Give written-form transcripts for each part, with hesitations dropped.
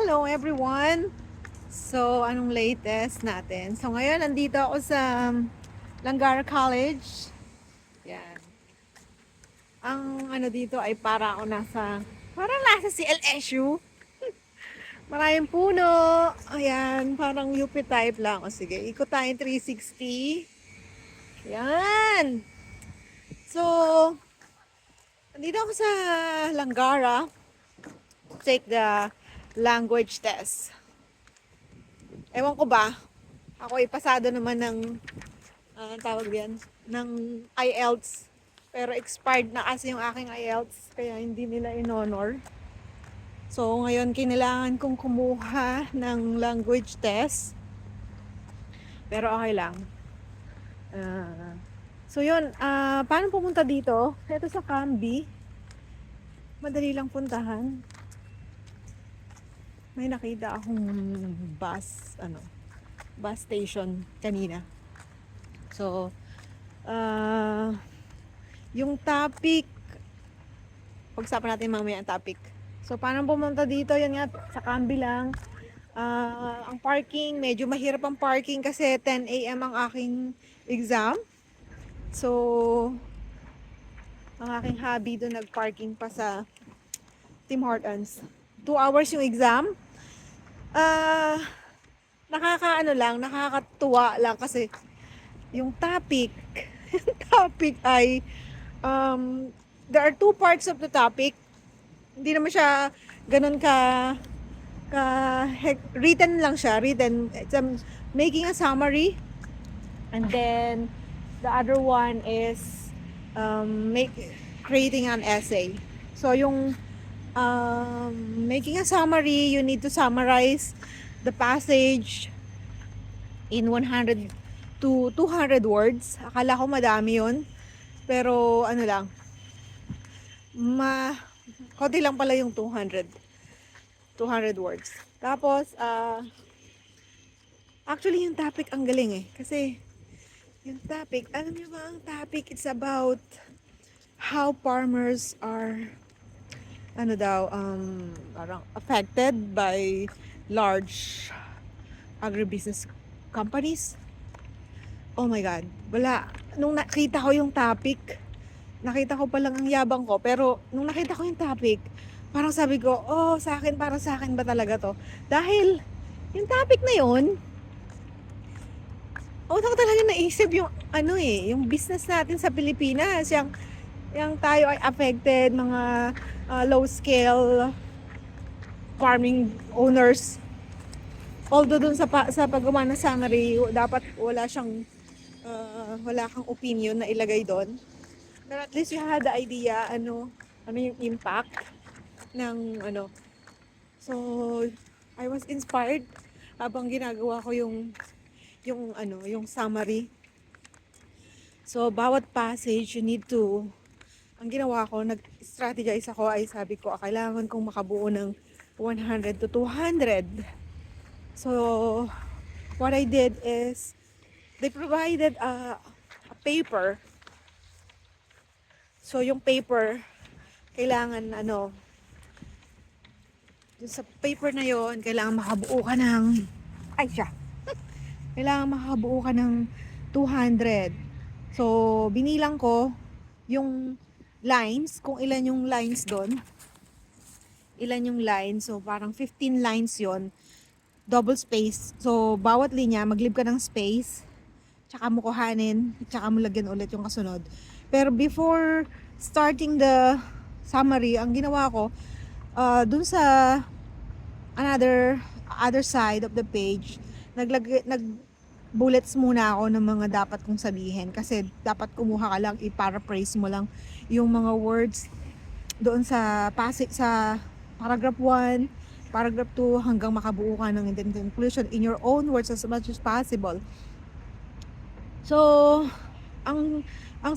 Hello everyone! So, anong latest natin? So, ngayon nandito ako sa Langara College. Yan. Ang ano dito ay parang nasa CLSU. Maraming puno. Ayan, parang UP type lang. O sige, ikot tayo 360. Yan. So, nandito ako sa Langara to take the language test. Ewan ko ba, ako ipasado naman ng tawag yan, ng IELTS. Pero expired na kasi yung aking IELTS, kaya hindi nila in-honor. So, ngayon kinailangan kong kumuha ng language test. Pero okay lang. So, yun. Paano pumunta dito? Ito sa Camby. Madali lang puntahan. May nakita akong bus station kanina. So, yung topic, pag-usapan natin mamaya ang topic. So, paano pumunta dito? Yan nga, sa Camby lang. Ang parking, medyo mahirap ang parking kasi 10 a.m. ang aking exam. So, ang aking hobby doon, nag-parking pa sa Tim Hortons. 2 hours yung exam. Nakakatuwa lang kasi yung topic, ay there are two parts of the topic. Hindi naman siya ganun written lang siya, written. It's making a summary, and then the other one is creating an essay. So yung making a summary, you need to summarize the passage in 100 to 200 words. Akala ko madami yun. Pero ano lang, konti lang pala yung 200 words. Tapos, actually yung topic ang galing eh. Kasi, yung topic, alam niyo ba ang topic? It's about how farmers are parang affected by large agribusiness companies. Oh my God. Wala. Nung nakita ko yung topic, nakita ko pa lang ang yabang ko, pero nung nakita ko yung topic, parang sabi ko, para sa akin ba talaga to? Dahil, yung topic na yun, ako talaga naisip yung, yung business natin sa Pilipinas, yung tayo ay affected, mga low scale farming owners. Although dun sa paggawa ng summary, dapat wala kang opinion na ilagay doon. But at least you had the idea ano yung impact ng So I was inspired habang ginagawa ko yung summary. So bawat passage you need to, ang ginawa ko, nag-strategize ako, ay sabi ko, kailangan kong makabuo ng 100 to 200. So, what I did is, they provided a paper. So, yung paper, kailangan yung sa paper na yon, kailangan makabuo ka ng, kailangan makabuo ka ng 200. So, binilang ko yung lines, kung ilan yung lines doon. So parang 15 lines yon, double space. So bawat linya, maglib ka ng space, tsaka mo kuhanin, tsaka mo lagyan ulit yung kasunod. Pero before starting the summary, ang ginawa ko, dun sa other side of the page, nag bullets muna ako ng mga dapat kong sabihin, kasi dapat kumuha ka lang, i-paraphrase mo lang yung mga words doon sa paragraph 1, paragraph 2, hanggang makabuo ka ng conclusion in your own words as much as possible. So, ang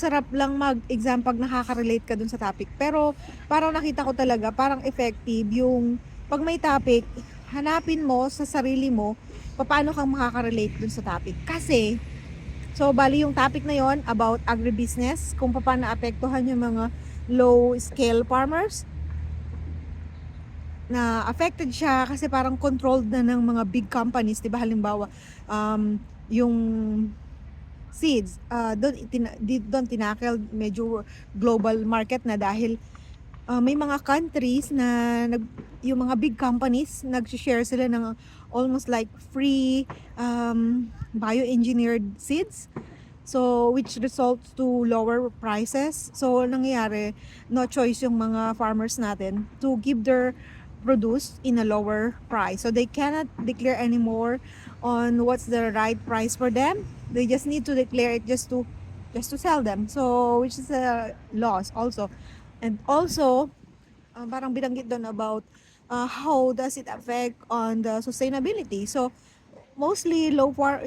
sarap lang mag-exam pag nakaka-relate ka dun sa topic. Pero parang nakita ko talaga, parang effective yung pag may topic, hanapin mo sa sarili mo paano kang makaka-relate dun sa topic. Kasi, so bali yung topic na yon about agribusiness, kung paano naapektuhan yung mga low scale farmers. na affected siya kasi parang controlled na ng mga big companies, 'di ba? Halimbawa, yung seeds, doon tinakel medyo global market na dahil may mga countries na yung mga big companies nag-share sila ng almost like free bioengineered seeds. So, which results to lower prices. So, nangyayari, no choice yung mga farmers natin to give their produce in a lower price. So, they cannot declare anymore on what's the right price for them. They just need to declare it just to sell them. So, which is a loss also. And also, parang binanggit doon about how does it affect on the sustainability. So, mostly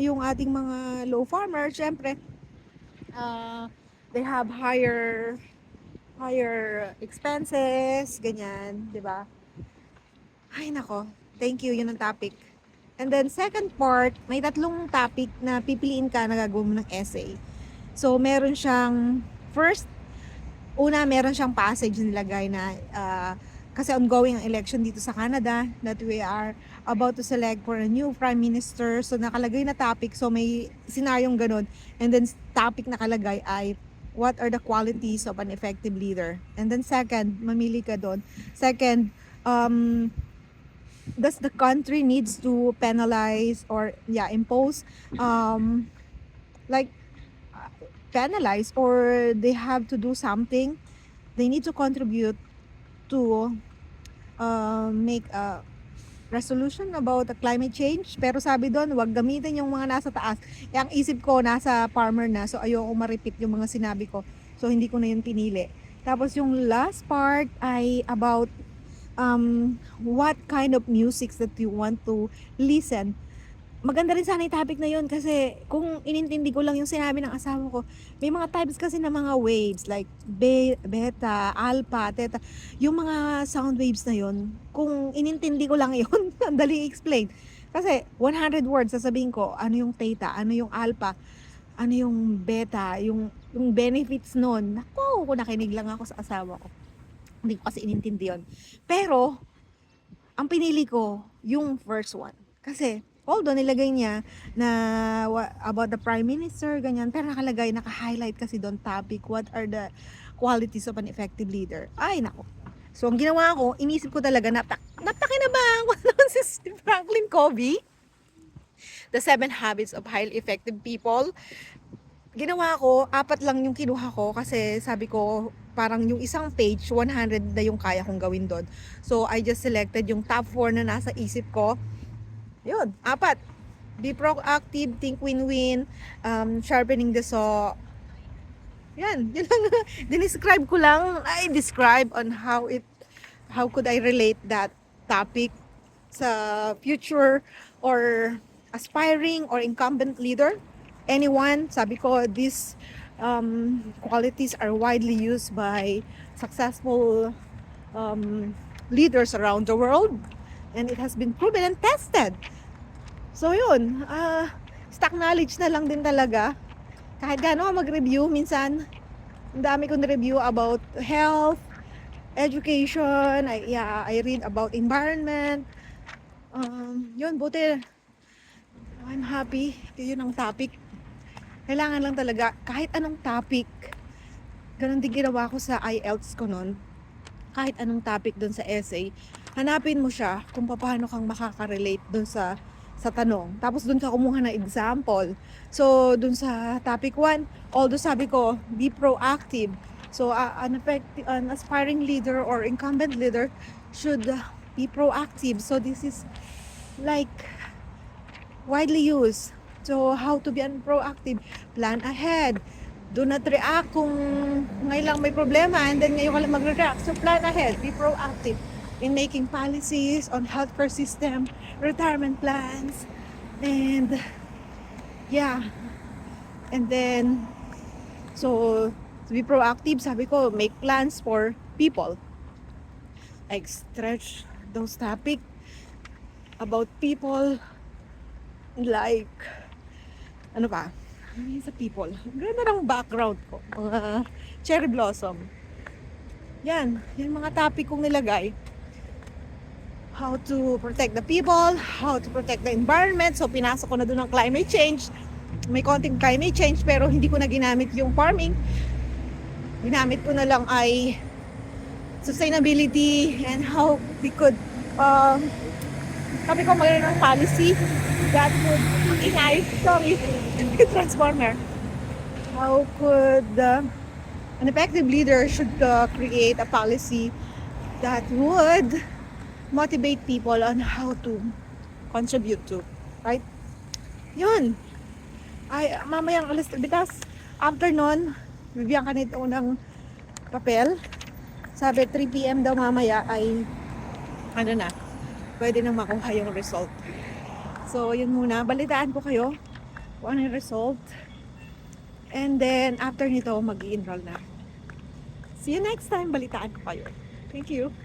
yung ating mga low farmers, syempre, they have higher expenses, ganyan, 'di ba? Ay nako, thank you, yun ang topic. And then second part, may tatlong topic na pipiliin ka na gagawin mo ng essay. So meron siyang first, meron siyang passage nilagay na kasi ongoing ang election dito sa Canada, that we are about to select for a new prime minister. So nakalagay na topic, so may senaryong ganun. And then topic nakalagay ay what are the qualities of an effective leader. And then second, mamili ka doon. Second, does the country needs to penalize or impose like penalize, or they have to do something, they need to contribute to make a resolution about the climate change. Pero sabi doon, wag gamitin yung mga nasa taas. Ang isip ko, nasa farmer na. So, ayoko ma-repeat yung mga sinabi ko. So, hindi ko na yun pinili. Tapos, yung last part ay about what kind of music that you want to listen. Maganda rin sana yung topic na yun kasi kung inintindi ko lang yung sinabi ng asawa ko, may mga types kasi na mga waves like beta, alpha, theta. Yung mga sound waves na yun, kung inintindi ko lang yun, ang dali i-explain. Kasi 100 words sasabihin ko, ano yung theta, ano yung alpha, ano yung beta, yung benefits nun. Naku, kung nakinig lang ako sa asawa ko. Hindi ko kasi inintindi yun. Pero, ang pinili ko, yung first one. Kasi, although nilagay niya na about the prime minister, ganyan, pero nakalagay, naka-highlight kasi doon topic, what are the qualities of an effective leader. Ay, nako. So, ang ginawa ko, inisip ko talaga, napakinabahan ko naman si Franklin Covey, The 7 Habits of Highly Effective People. Ginawa ko, 4 lang yung kinuha ko kasi sabi ko, parang yung isang page, 100 na yung kaya kong gawin doon. So, I just selected yung top 4 na nasa isip ko. Yun, 4. Be proactive, think win-win, sharpening the saw. Yan, yun lang. Dinescribe ko lang, I describe on how could I relate that topic sa future or aspiring or incumbent leader. Anyone, sabi ko, these qualities are widely used by successful leaders around the world, and it has been proven and tested. So yun, stock knowledge na lang din talaga. Kahit gaano ka mag-review, minsan ang dami kong review about health, education, I read about environment. Yun, buti I'm happy. Yun ang topic. Kailangan lang talaga, kahit anong topic, ganun din ginawa ko sa IELTS ko nun. Kahit anong topic dun sa essay, hanapin mo siya kung paano kang makaka-relate dun sa tanong. Tapos dun ka kumuha ng example. So, dun sa topic 1, although sabi ko, be proactive. So, an aspiring leader or incumbent leader should be proactive. So, this is like widely used. So, how to be proactive? Plan ahead. Do not react kung ngayon lang may problema and then ngayon ka lang mag-react. So, plan ahead. Be proactive in making policies on healthcare system, retirement plans, and and then so to be proactive, sabi ko, make plans for people, like stretch those topic about people, like ano pa, sa people. Ganda ng background ko, mga cherry blossom. Yan mga topic kong nilagay. how to protect the people, how to protect the environment. So pinasok ko na doon ang climate change. May konting climate change pero hindi ko na ginamit yung farming. Ginamit ko na lang ay sustainability and how we could sabi ko mayroon ng policy that would transformer. How could an effective leader should create a policy that would motivate people on how to contribute to, right? Yun. Ay, mamayang alas, bitas, after nun, bibigyan ka nito ng papel. Sabi, 3 p.m. daw mamaya ay, ano na, pwede nang makuha yung result. So, yun muna. Balitaan ko kayo kung ano yung result. And then, after nito, mag-i-enroll na. See you next time. Balitaan ko kayo. Thank you.